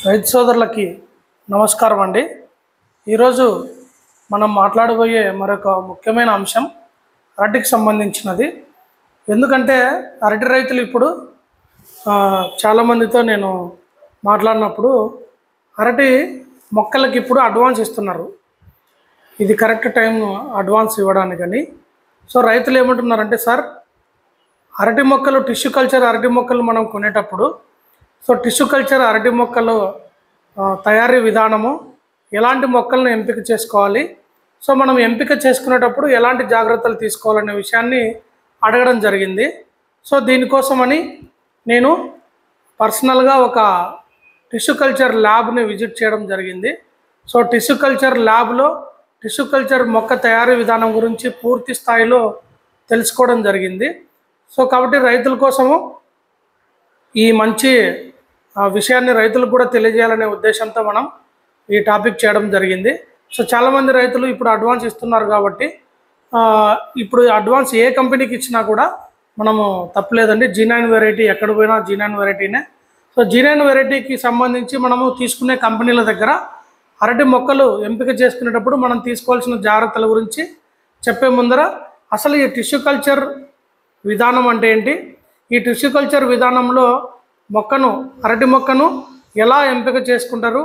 రైతు సోదరులకి నమస్కారం అండి. ఈరోజు మనం మాట్లాడబోయే మరొక ముఖ్యమైన అంశం అరటికి సంబంధించినది. ఎందుకంటే అరటి రైతులు ఇప్పుడు చాలామందితో నేను మాట్లాడినప్పుడు అరటి మొక్కలకి ఇప్పుడు అడ్వాన్స్ ఇస్తున్నారు. ఇది కరెక్ట్ టైం అడ్వాన్స్ ఇవ్వడానికని. సో రైతులు ఏమంటున్నారంటే, సార్ అరటి మొక్కలు టిష్యూ కల్చర్ అరటి మొక్కలు మనం కొనేటప్పుడు టిష్యూ కల్చర్ అరటి మొక్కలు తయారీ విధానము, ఎలాంటి మొక్కలను ఎంపిక చేసుకోవాలి, మనం ఎంపిక చేసుకునేటప్పుడు ఎలాంటి జాగ్రత్తలు తీసుకోవాలనే విషయాన్ని అడగడం జరిగింది. దీనికోసమని నేను పర్సనల్గా ఒక టిష్యూ కల్చర్ ల్యాబ్ని విజిట్ చేయడం జరిగింది. టిష్యూ కల్చర్ ల్యాబ్లో టిష్యూ కల్చర్ మొక్క తయారీ విధానం గురించి పూర్తి స్థాయిలో తెలుసుకోవడం జరిగింది. కాబట్టి రైతుల కోసము ఈ మంచి విషయాన్ని రైతులకు కూడా తెలియజేయాలనే ఉద్దేశంతో మనం ఈ టాపిక్ చేయడం జరిగింది. చాలామంది రైతులు ఇప్పుడు అడ్వాన్స్ ఇస్తున్నారు కాబట్టి ఇప్పుడు అడ్వాన్స్ ఏ కంపెనీకి ఇచ్చినా కూడా మనము తప్పలేదండి. G9 వెరైటీ ఎక్కడ పోయినా G9 వెరైటీనే. G9 వెరైటీకి సంబంధించి మనము తీసుకునే కంపెనీల దగ్గర అరటి మొక్కలు ఎంపిక చేసుకునేటప్పుడు మనం తీసుకోవాల్సిన జాగ్రత్తల గురించి చెప్పే ముందర అసలు ఈ టిష్యూ కల్చర్ విధానం అంటే ఏంటి, ఈ టిష్యూ కల్చర్ విధానంలో అరటి మొక్కను ఎలా ఎంపిక చేసుకుంటారు,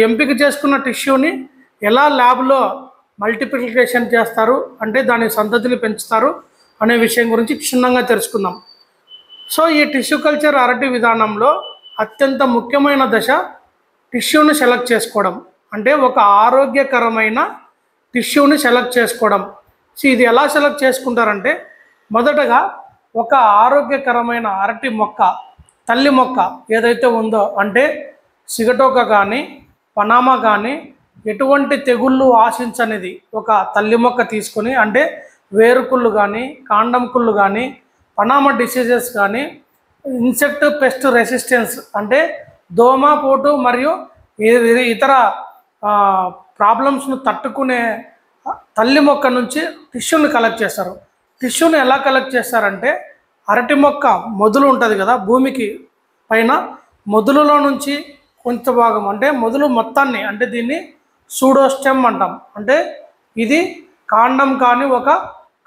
ఎంపిక చేసుకున్న టిష్యూని ఎలా ల్యాబ్లో మల్టిప్లికేషన్ చేస్తారు, అంటే దాని సంతతిని పెంచుతారు అనే విషయం గురించి క్షుణ్ణంగా తెలుసుకుందాం. ఈ టిష్యూ కల్చర్ అరటి విధానంలో అత్యంత ముఖ్యమైన దశ టిష్యూని సెలెక్ట్ చేసుకోవడం, అంటే ఒక ఆరోగ్యకరమైన టిష్యూని సెలెక్ట్ చేసుకోవడం. ఇది ఎలా సెలెక్ట్ చేసుకుంటారంటే, మొదటగా ఒక ఆరోగ్యకరమైన అరటి మొక్క, తల్లి మొక్క ఏదైతే ఉందో, అంటే సిగటోక కానీ పనామా కానీ ఎటువంటి తెగుళ్ళు ఆశించనిది ఒక తల్లి మొక్క తీసుకొని, అంటే వేరుకుళ్ళు కానీ కాండం కుళ్ళు కానీ పనామా డిసీజెస్ కానీ ఇన్సెక్ట్ పెస్ట్ రెసిస్టెన్స్, అంటే దోమ పోటు మరియు ఇతర ప్రాబ్లమ్స్ను తట్టుకునే తల్లి మొక్క నుంచి టిష్యూని కలెక్ట్ చేస్తారు. టిష్యూని ఎలా కలెక్ట్ చేస్తారంటే, అరటి మొక్క మొదలు ఉంటుంది కదా, భూమికి పైన మొదలులో నుంచి కొంత భాగం, అంటే మొదలు మొత్తాన్ని, అంటే దీన్ని సూడోస్టెమ్ అంటాం. అంటే ఇది కాండం కానీ ఒక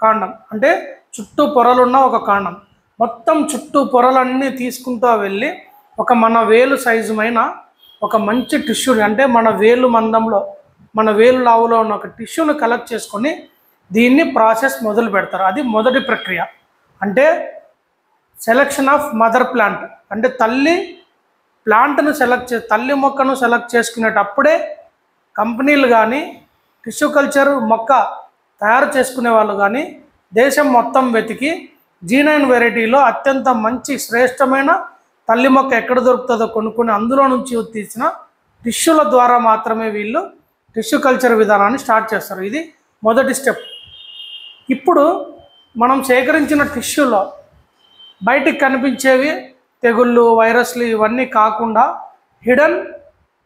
కాండం, అంటే చుట్టూ పొరలున్న ఒక కాండం, మొత్తం చుట్టూ పొరలన్నీ తీసుకుంటూ వెళ్ళి ఒక మన వేలు సైజు మైన ఒక మంచి టిష్యూని, అంటే మన వేలు మందంలో మన వేలు లావులో ఉన్న ఒక టిష్యూని కలెక్ట్ చేసుకొని దీన్ని ప్రాసెస్ మొదలు పెడతారు. అది మొదటి ప్రక్రియ. అంటే సెలెక్షన్ ఆఫ్ మదర్ ప్లాంట్, అంటే తల్లి మొక్కను సెలెక్ట్ చేసుకునేటప్పుడే కంపెనీలు కానీ టిష్యూ కల్చర్ మొక్క తయారు చేసుకునే వాళ్ళు కానీ దేశం మొత్తం వెతికి G9 వెరైటీలో అత్యంత మంచి శ్రేష్టమైన తల్లి మొక్క ఎక్కడ దొరుకుతుందో కొనుక్కొని అందులో నుంచి తీసిన టిష్యూల ద్వారా మాత్రమే వీళ్ళు టిష్యూ కల్చర్ విధానాన్ని స్టార్ట్ చేస్తారు. ఇది మొదటి స్టెప్. ఇప్పుడు మనం సేకరించిన టిష్యూలో బయటికి కనిపించేవి తెగుళ్ళు, వైరస్లు ఇవన్నీ కాకుండా హిడెన్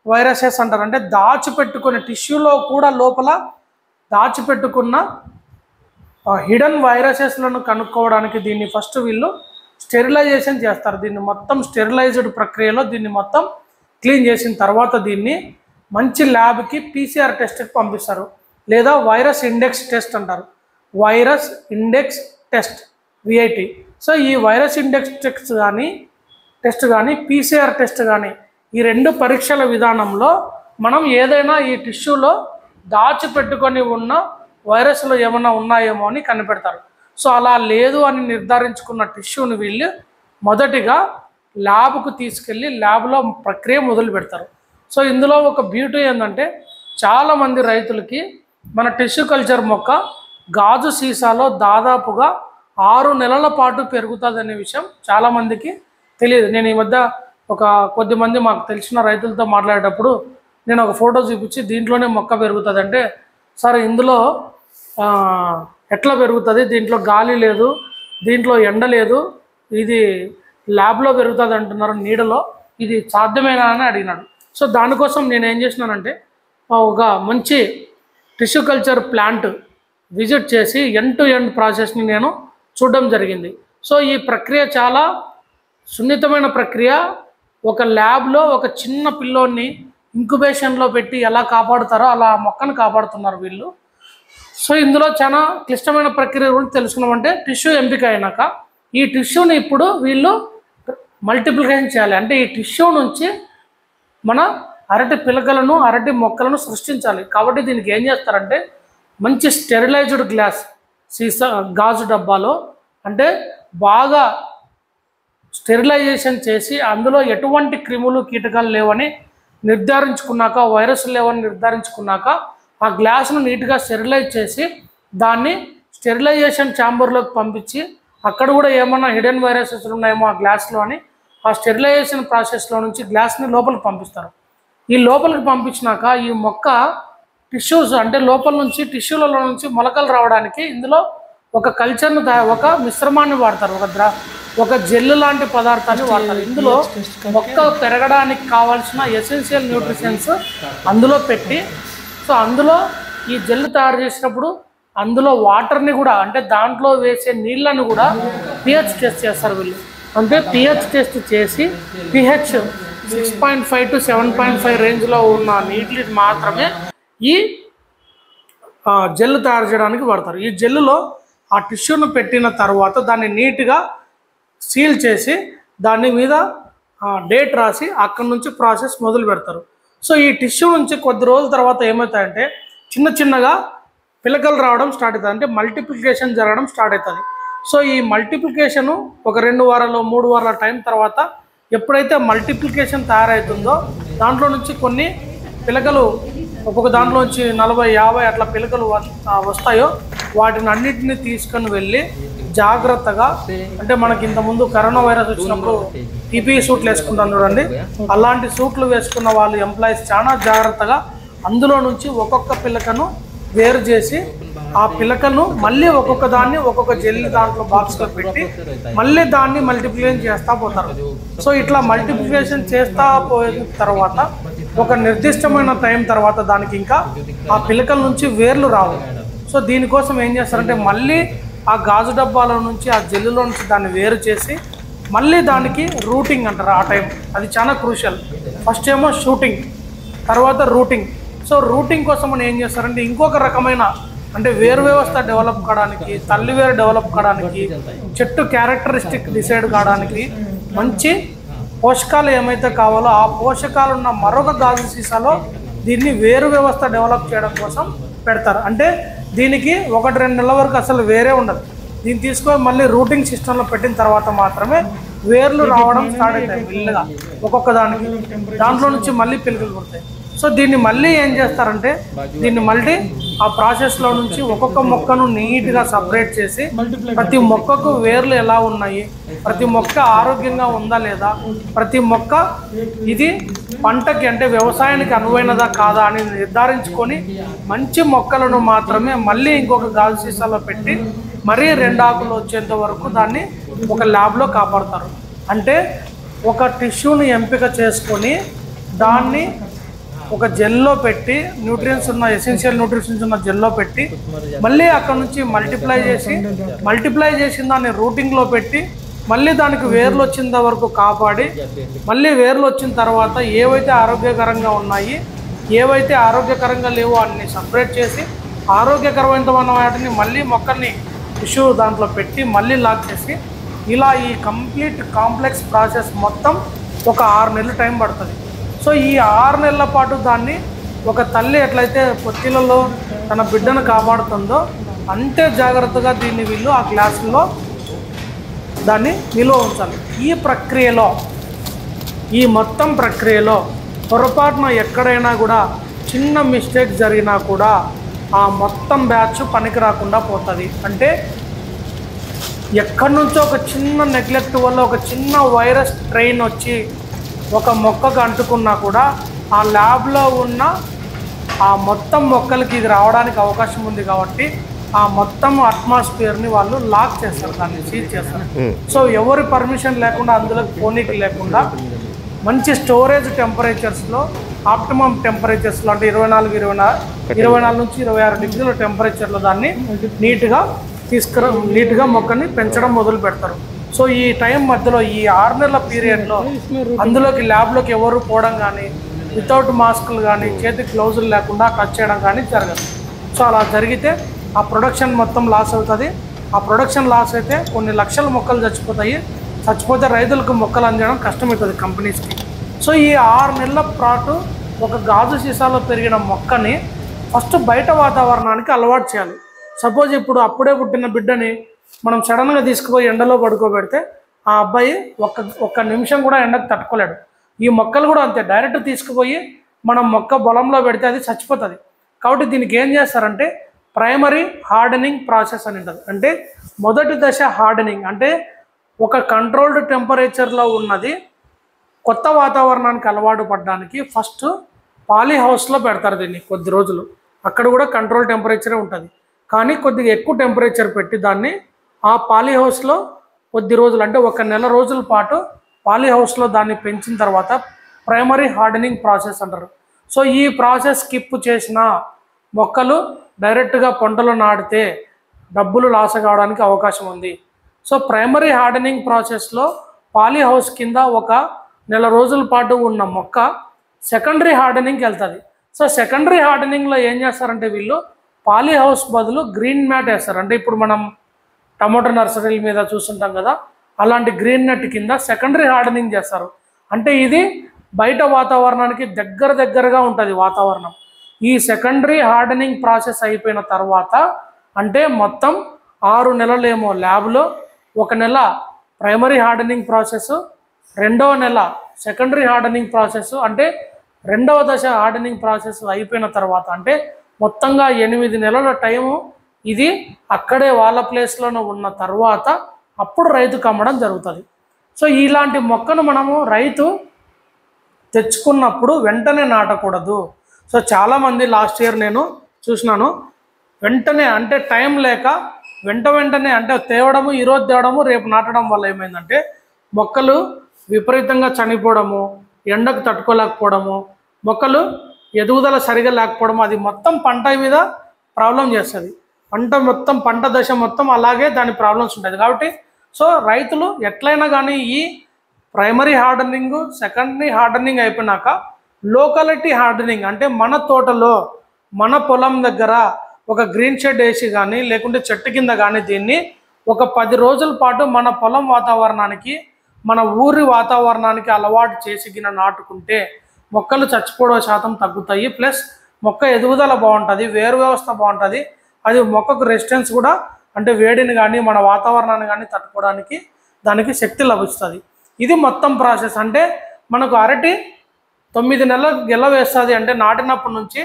వైరసెస్ అంటారు. అంటే దాచిపెట్టుకునే టిష్యూలో కూడా లోపల దాచిపెట్టుకున్న హిడెన్ వైరసెస్లను కనుక్కోవడానికి దీన్ని ఫస్ట్ వీళ్ళు స్టెరిలైజేషన్ చేస్తారు. దీన్ని మొత్తం స్టెరిలైజ్డ్ ప్రక్రియలో దీన్ని మొత్తం క్లీన్ చేసిన తర్వాత దీన్ని మంచి ల్యాబ్కి PCR టెస్ట్కి పంపిస్తారు, లేదా వైరస్ ఇండెక్స్ టెస్ట్ అంటారు, వైరస్ ఇండెక్స్ టెస్ట్ VIT. ఈ వైరస్ ఇండెక్స్ టెస్ట్ కానీ PCR టెస్ట్ కానీ ఈ రెండు పరీక్షల విధానంలో మనం ఏదైనా ఈ టిష్యూలో దాచిపెట్టుకొని ఉన్న వైరస్లు ఏమైనా ఉన్నాయేమో అని కనిపెడతారు. అలా లేదు అని నిర్ధారించుకున్న టిష్యూని వీళ్ళు మొదటిగా ల్యాబ్కు తీసుకెళ్ళి ల్యాబ్లో ప్రక్రియ మొదలు పెడతారు. ఇందులో ఒక బ్యూటీ ఏంటంటే, చాలామంది రైతులకి మన టిష్యూ కల్చర్ మొక్క గాజు సీసాలో దాదాపుగా 6 నెలల పాటు పెరుగుతుందనే విషయం చాలామందికి తెలియదు. నేను ఈ మధ్య కొద్దిమంది మాకు తెలిసిన రైతులతో మాట్లాడేటప్పుడు నేను ఒక ఫోటో చూపించి, దీంట్లోనే మొక్క పెరుగుతుంది అంటే, సార్ ఇందులో ఎట్లా పెరుగుతుంది, దీంట్లో గాలి లేదు, దీంట్లో ఎండ లేదు, ఇది ల్యాబ్లో పెరుగుతుంది అంటున్నారు నీడలో, ఇది సాధ్యమేనా అని అడిగినాడు. దానికోసం నేను ఏం చేసినానంటే, ఒక మంచి టిష్యూ కల్చర్ ప్లాంట్ విజిట్ చేసి ఎండ్ టు ఎండ్ ప్రాసెస్ని నేను చూడడం జరిగింది. ఈ ప్రక్రియ చాలా సున్నితమైన ప్రక్రియ. ఒక ల్యాబ్లో ఒక చిన్న పిల్లోని ఇంక్యుబేషన్లో పెట్టి ఎలా కాపాడుతారో అలా మొక్కను కాపాడుతున్నారు వీళ్ళు. సో ఇందులో చాలా క్లిష్టమైన ప్రక్రియ గురించి తెలుసుకున్నామంటే టిష్యూ ఎంపిక అయినాక ఈ టిష్యూని ఇప్పుడు వీళ్ళు మల్టిప్లికేషన్ చేయాలి. అంటే ఈ టిష్యూ నుంచి మన అరటి పిలకలను అరటి మొక్కలను సృష్టించాలి. కాబట్టి దీనికి ఏం చేస్తారంటే మంచి స్టెరిలైజ్డ్ గ్లాస్ సీసా గాజు డబ్బాలో అంటే బాగా స్టెరిలైజేషన్ చేసి అందులో ఎటువంటి క్రిములు కీటకాలు లేవని నిర్ధారించుకున్నాక వైరస్ లేవని నిర్ధారించుకున్నాక ఆ గ్లాసును నీట్గా స్టెరిలైజ్ చేసి దాన్ని స్టెరిలైజేషన్ ఛాంబర్లోకి పంపించి అక్కడ కూడా ఏమన్నా హిడెన్ వైరసెస్ ఉన్నాయేమో ఆ గ్లాస్లో అని ఆ స్టెరిలైజేషన్ ప్రాసెస్లో నుంచి గ్లాస్ని లోపలికి పంపిస్తారు. ఈ లోపలికి పంపించినాక ఈ మొక్క టిష్యూస్ అంటే లోపల నుంచి టిష్యూలలో నుంచి మొలకలు రావడానికి ఇందులో ఒక కల్చర్ను ఒక మిశ్రమాన్ని వాడతారు, ఒక జెల్ లాంటి పదార్థాన్ని వాడతారు. ఇందులో మొక్క పెరగడానికి కావాల్సిన ఎసెన్షియల్ న్యూట్రిషన్స్ అందులో పెట్టి సో అందులో ఈ జెల్ తయారు చేసినప్పుడు అందులో వాటర్ని కూడా అంటే దాంట్లో వేసే నీళ్ళను కూడా pH టెస్ట్ చేస్తారు వీళ్ళు. అంటే pH టెస్ట్ చేసి pH 6.5 to 7.5 రేంజ్లో ఉన్న నీటిని మాత్రమే ఈ జెల్ తయారు చేయడానికి వాడతారు. ఈ జెల్లులో ఆ టిష్యూను పెట్టిన తర్వాత దాన్ని నీట్గా సీల్ చేసి దాని మీద డేట్ రాసి అక్కడి నుంచి ప్రాసెస్ మొదలు పెడతారు. సో ఈ టిష్యూ నుంచి కొద్ది రోజుల తర్వాత ఏమవుతాయంటే చిన్న చిన్నగా పిలకలు రావడం స్టార్ట్ అవుతుంది, అంటే మల్టిప్లికేషన్ జరగడం స్టార్ట్ అవుతుంది. సో ఈ మల్టిప్లికేషను ఒక 2 వారాలు 3 వారాల టైం తర్వాత ఎప్పుడైతే మల్టిప్లికేషన్ తయారవుతుందో దాంట్లో నుంచి కొన్ని పిలకలు ఒక్కొక్క దాంట్లో నుంచి 40-50 అట్లా పిలకలు వస్తాయో వాటిని అన్నిటిని తీసుకొని వెళ్ళి జాగ్రత్తగా అంటే మనకి ఇంతకుముందు కరోనా వైరస్ వచ్చినప్పుడు PPE సూట్లు వేసుకుంటాం చూడండి, అలాంటి సూట్లు వేసుకున్న వాళ్ళు ఎంప్లాయీస్ చాలా జాగ్రత్తగా అందులో నుంచి ఒక్కొక్క పిలకను వేరు చేసి ఆ పిలకను మళ్ళీ ఒక్కొక్క దాన్ని ఒక్కొక్క జెల్ దాంట్లో బాక్స్లో పెట్టి మళ్ళీ దాన్ని మల్టిప్లికేషన్ చేస్తూ పోతారు. సో ఇట్లా మల్టిప్లికేషన్ చేస్తూ పోయిన తర్వాత ఒక నిర్దిష్టమైన టైం తర్వాత దానికి ఇంకా ఆ పిలకల నుంచి వేర్లు రావు. సో దీనికోసం ఏం చేస్తారంటే మళ్ళీ ఆ గాజు డబ్బాలో నుంచి ఆ జెల్లులో నుంచి దాన్ని వేరు చేసి మళ్ళీ దానికి రూటింగ్ అంటారు. ఆ టైం అది చాలా క్రూషియల్. ఫస్ట్ ఏమో షూటింగ్, తర్వాత రూటింగ్. సో రూటింగ్ కోసం మనం ఏం చేస్తారంటే ఇంకొక రకమైన అంటే వేరు వ్యవస్థ డెవలప్ కావడానికి, తల్లివేరు డెవలప్ కావడానికి, చెట్టు క్యారెక్టరిస్టిక్ డిసైడ్ కావడానికి మంచి పోషకాలు ఏమైతే కావాలో ఆ పోషకాలు ఉన్న మరొక గాజు సీసాలో దీన్ని వేరు వ్యవస్థ డెవలప్ చేయడం కోసం పెడతారు. అంటే దీనికి 1-2 నెలల వరకు అసలు వేరే ఉండదు. దీన్ని తీసుకొని మళ్ళీ రూటింగ్ సిస్టంలో పెట్టిన తర్వాత మాత్రమే వేర్లు రావడం స్టార్ట్ అవుతాయి మెల్లగా ఒక్కొక్క దానికి. దాంట్లో నుంచి మళ్ళీ పిలుకలు పుడతాయి. సో దీన్ని మళ్ళీ ఏం చేస్తారంటే దీన్ని మళ్ళీ ఆ ప్రాసెస్లో నుంచి ఒక్కొక్క మొక్కను నీట్గా సపరేట్ చేసి ప్రతి మొక్కకు వేర్లు ఎలా ఉన్నాయి, ప్రతి మొక్క ఆరోగ్యంగా ఉందా లేదా, ప్రతి మొక్క ఇది పంటకి అంటే వ్యవసాయానికి అనువైనదా కాదా అని నిర్ధారించుకొని మంచి మొక్కలను మాత్రమే మళ్ళీ ఇంకొక గాజు సీసాలో పెట్టి మరీ 2 ఆకులు వచ్చేంత వరకు దాన్ని ఒక ల్యాబ్లో కాపాడుతారు. అంటే ఒక టిష్యూని ఎంపిక చేసుకొని దాన్ని ఒక జెల్లో పెట్టి న్యూట్రియన్స్ ఉన్న ఎసెన్షియల్ న్యూట్రిషన్స్ ఉన్న జెల్లో పెట్టి మళ్ళీ అక్కడ నుంచి మల్టిప్లై చేసిన దాన్ని రూటింగ్లో పెట్టి మళ్ళీ దానికి వేర్లు వచ్చేంత వరకు కాపాడి మళ్ళీ వేర్లు వచ్చిన తర్వాత ఏవైతే ఆరోగ్యకరంగా ఉన్నాయి ఏవైతే ఆరోగ్యకరంగా లేవో అన్ని సపరేట్ చేసి ఆరోగ్యకరమైన వాటిని మళ్ళీ మొక్కల్ని టిష్యూ దాంట్లో పెట్టి మళ్ళీ లాక్ చేసి ఇలా ఈ కంప్లీట్ కాంప్లెక్స్ ప్రాసెస్ మొత్తం ఒక 6 నెలలు టైం పడుతుంది. సో ఈ 6 నెలల పాటు దాన్ని ఒక తల్లి ఎట్లయితే పొత్తిలలో తన బిడ్డను కాపాడుతుందో అంతే జాగ్రత్తగా దీన్ని వీళ్ళు ఆ గ్లాసుల్లో దాన్ని నిల్వ ఉంచాలి. ఈ ప్రక్రియలో ఈ మొత్తం ప్రక్రియలో పొరపాటున ఎక్కడైనా కూడా చిన్న మిస్టేక్ జరిగినా కూడా ఆ మొత్తం బ్యాచ్ పనికి రాకుండా పోతుంది. అంటే ఎక్కడి నుంచో ఒక చిన్న నెగ్లెక్ట్ వల్ల ఒక చిన్న వైరస్ ట్రైన్ వచ్చి ఒక మొక్కకు అంటుకున్నా కూడా ఆ ల్యాబ్లో ఉన్న ఆ మొత్తం మొక్కలకి ఇది రావడానికి అవకాశం ఉంది. కాబట్టి ఆ మొత్తం అట్మాస్ఫియర్ని వాళ్ళు లాక్ చేస్తారు, దాన్ని సీల్ చేస్తారు. సో ఎవరి పర్మిషన్ లేకుండా అందులోకి పోనీకి లేకుండా మంచి స్టోరేజ్ టెంపరేచర్స్లో ఆప్టిమమ్ టెంపరేచర్స్లో అంటే 24 నుంచి 26 డిగ్రీల టెంపరేచర్లో దాన్ని నీట్గా మొక్కని పెంచడం మొదలు పెడతారు. సో ఈ టైం మధ్యలో ఈ 6 నెలల పీరియడ్లో అందులోకి ల్యాబ్లోకి ఎవరు పోవడం కానీ, వితౌట్ మాస్కులు కానీ, చేతికి గ్లౌజులు లేకుండా టచ్ చేయడం కానీ జరగదు. సో అలా జరిగితే ఆ ప్రొడక్షన్ మొత్తం లాస్ అవుతుంది. ఆ ప్రొడక్షన్ లాస్ అయితే కొన్ని లక్షల మొక్కలు చచ్చిపోతే రైతులకు మొక్కలు అందించడం కష్టమవుతుంది కంపెనీస్కి. సో ఈ 6 నెలల పాటు ఒక గాజు సీసాలో పెరిగిన మొక్కని ఫస్ట్ బయట వాతావరణానికి అలవాటు చేయాలి. సపోజ్ ఇప్పుడు అప్పుడే పుట్టిన బిడ్డని మనం సడన్గా తీసుకుపోయి ఎండలో పడుకోబెడితే ఆ అబ్బాయి ఒక్క నిమిషం కూడా ఎండకు తట్టుకోలేడు. ఈ మొక్కలు కూడా అంతే, డైరెక్ట్ తీసుకుపోయి మనం మొక్క పొలంలో పెడితే అది చచ్చిపోతుంది. కాబట్టి దీనికి ఏం చేస్తారంటే ప్రైమరీ హార్డనింగ్ ప్రాసెస్ అని ఉంటుంది. అంటే మొదటి దశ హార్డనింగ్, అంటే ఒక కంట్రోల్డ్ టెంపరేచర్లో ఉన్నది కొత్త వాతావరణానికి అలవాటు పడడానికి ఫస్ట్ పాలీ హౌస్లో పెడతారు దీన్ని కొద్ది రోజులు. అక్కడ కూడా కంట్రోల్ టెంపరేచరే ఉంటుంది, కానీ కొద్దిగా ఎక్కువ టెంపరేచర్ పెట్టి దాన్ని ఆ పాలీ హౌస్లో కొద్ది రోజులు అంటే 1 నెల రోజుల పాటు పాలీ హౌస్లో దాన్ని పెంచిన తర్వాత ప్రైమరీ హార్డనింగ్ ప్రాసెస్ అంటారు. సో ఈ ప్రాసెస్ స్కిప్ చేసిన మొక్కలు డైరెక్ట్గా పంటలో నాటితే డబ్బులు లాస్ కావడానికి అవకాశం ఉంది. సో ప్రైమరీ హార్డనింగ్ ప్రాసెస్లో పాలీ హౌస్ కింద 1 నెల రోజుల పాటు ఉన్న మొక్క సెకండరీ హార్డనింగ్కి వెళ్తుంది. సో సెకండరీ హార్డనింగ్లో ఏం చేస్తారంటే వీళ్ళు పాలీ హౌస్ బదులు గ్రీన్ మ్యాట్ వేస్తారు. అంటే ఇప్పుడు మనం టమాటో నర్సరీల మీద చూస్తుంటాం కదా, అలాంటి గ్రీన్ నెట్ కింద సెకండరీ హార్డనింగ్ చేస్తారు. అంటే ఇది బయట వాతావరణానికి దగ్గరగా ఉంటుంది వాతావరణం. ఈ సెకండరీ హార్డనింగ్ ప్రాసెస్ అయిపోయిన తర్వాత అంటే మొత్తం 6 నెలలేమో ల్యాబ్లో, 1 నెల ప్రైమరీ హార్డనింగ్ ప్రాసెస్, 2వ నెల సెకండరీ హార్డనింగ్ ప్రాసెస్, అంటే 2వ దశ హార్డనింగ్ ప్రాసెస్ అయిపోయిన తర్వాత అంటే మొత్తంగా 8 నెలల టైము ఇది అక్కడే వాళ్ళ ప్లేస్లోనే ఉన్న తర్వాత అప్పుడు రైతుకు అమ్మడం జరుగుతుంది. సో ఇలాంటి మొక్కను మనము రైతు తెచ్చుకున్నప్పుడు వెంటనే నాటకూడదు. సో చాలామంది లాస్ట్ ఇయర్ నేను చూసినాను, వెంటనే అంటే టైం లేక వెంటనే అంటే తేవడము, ఈరోజు తేవడము, రేపు నాటడం వల్ల ఏమైందంటే మొక్కలు విపరీతంగా చనిపోవడము, ఎండకు తట్టుకోలేకపోవడము, మొక్కలు ఎదుగుదల సరిగా లేకపోవడం, అది మొత్తం పంట మీద ప్రాబ్లం చేస్తుంది. పంట దశ మొత్తం అలాగే దాని ప్రాబ్లమ్స్ ఉంటుంది. కాబట్టి సో రైతులు ఎట్లయినా కానీ ఈ ప్రైమరీ హార్డనింగ్, సెకండరీ హార్డనింగ్ అయిపోయినాక లోకాలిటీ హార్డనింగ్, అంటే మన తోటలో మన పొలం దగ్గర ఒక గ్రీన్ షెడ్ వేసి కానీ లేకుంటే చెట్టు కింద కానీ దీన్ని ఒక 10 రోజుల పాటు మన పొలం వాతావరణానికి, మన ఊరి వాతావరణానికి అలవాటు చేసి నాటుకుంటే మొక్కలు చచ్చిపోవడం శాతం తగ్గుతాయి. ప్లస్ మొక్క ఎదుగుదల బాగుంటుంది, వేరు వ్యవస్థ బాగుంటుంది. అది మొక్కకు రెసిస్టెన్స్ కూడా, అంటే వేడిని కానీ మన వాతావరణాన్ని కానీ తట్టుకోవడానికి దానికి శక్తి లభిస్తుంది. ఇది మొత్తం ప్రాసెస్. అంటే మనకు అరటి 9 నెలలకు గెల వేస్తుంది అంటే నాటినప్పటి నుంచి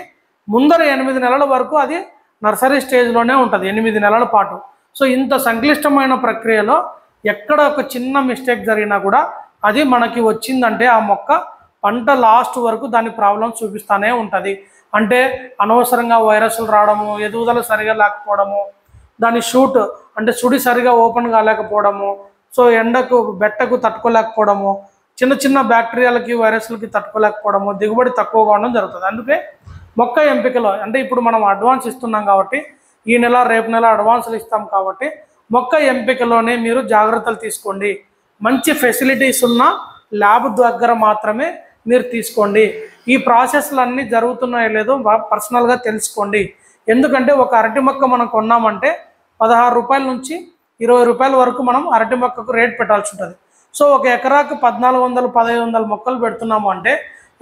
ముందర 8 నెలల వరకు అది నర్సరీ స్టేజ్లోనే ఉంటుంది, 8 నెలల పాటు. సో ఇంత సంక్లిష్టమైన ప్రక్రియలో ఎక్కడ ఒక చిన్న మిస్టేక్ జరిగినా కూడా అది మనకి వచ్చిందంటే ఆ మొక్క పంట లాస్ట్ వరకు దాని ప్రాబ్లం చూపిస్తూనే ఉంటుంది. అంటే అనవసరంగా వైరస్లు రావడము, ఎదుగుదల సరిగా లేకపోవడము, దాని షూట్ అంటే సుడి సరిగా ఓపెన్ కాలేకపోవడము, సో ఎండకు బెట్టకు తట్టుకోలేకపోవడము, చిన్న బ్యాక్టీరియాలకి వైరస్లకి తట్టుకోలేకపోవడము, దిగుబడి తక్కువగా ఉండడం జరుగుతుంది. అందుకే మొక్క ఎంపికలో అంటే ఇప్పుడు మనం అడ్వాన్స్ ఇస్తున్నాం కాబట్టి ఈ నెల రేపు నెల అడ్వాన్సులు ఇస్తాం కాబట్టి మొక్క ఎంపికలోనే మీరు జాగ్రత్తలు తీసుకోండి. మంచి ఫెసిలిటీస్ ఉన్న ల్యాబ్ దగ్గర మాత్రమే మీరు తీసుకోండి. ఈ ప్రాసెస్లు అన్నీ జరుగుతున్నాయో లేదో పర్సనల్గా తెలుసుకోండి. ఎందుకంటే ఒక అరటి మొక్క మనం కొన్నామంటే 16 రూపాయల నుంచి 20 రూపాయల వరకు మనం అరటి మొక్కకు రేట్ పెట్టాల్సి ఉంటుంది. సో ఒక ఎకరాకు 1400-1500 మొక్కలు పెడుతున్నాము అంటే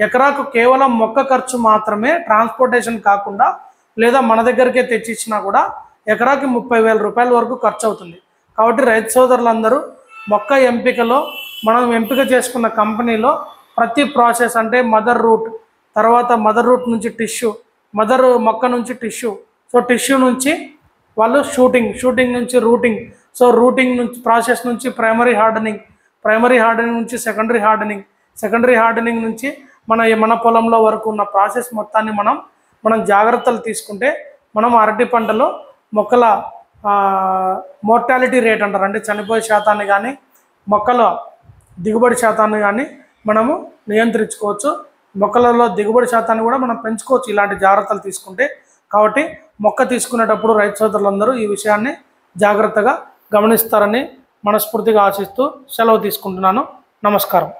ఎకరాకు కేవలం మొక్క ఖర్చు మాత్రమే, ట్రాన్స్పోర్టేషన్ కాకుండా లేదా మన దగ్గరికే తెచ్చిచ్చినా కూడా ఎకరాకి 30,000 రూపాయల వరకు ఖర్చు అవుతుంది. కాబట్టి రైతు సోదరులందరూ మొక్క ఎంపికలో మనం ఎంపిక చేసుకున్న కంపెనీలో ప్రతి ప్రాసెస్ అంటే మదర్ రూట్, తర్వాత మదర్ రూట్ నుంచి టిష్యూ, మదర్ మొక్క నుంచి టిష్యూ, సో టిష్యూ నుంచి వాళ్ళు షూటింగ్ నుంచి రూటింగ్, సో రూటింగ్ నుంచి ప్రాసెస్ నుంచి ప్రైమరీ హార్డనింగ్ నుంచి సెకండరీ హార్డనింగ్ నుంచి మన పొలంలో వరకు ఉన్న ప్రాసెస్ మొత్తాన్ని మనం జాగ్రత్తలు తీసుకుంటే మనం అరటి పంటలో మొక్కల మోర్టాలిటీ రేట్ అంటారు, అంటే చనిపోయే శాతాన్ని కానీ మొక్కల దిగుబడి శాతాన్ని కానీ మనము నియంత్రించుకోవచ్చు. మొక్కలలో దిగుబడి శాతాన్ని కూడా మనం పెంచుకోవచ్చు ఇలాంటి జాగ్రత్తలు తీసుకుంటే. కాబట్టి మొక్క తీసుకునేటప్పుడు రైతు సోదరులందరూ ఈ విషయాన్ని జాగ్రత్తగా గమనిస్తారని మనస్ఫూర్తిగా ఆశిస్తూ సెలవు తీసుకుంటున్నాను. నమస్కారం.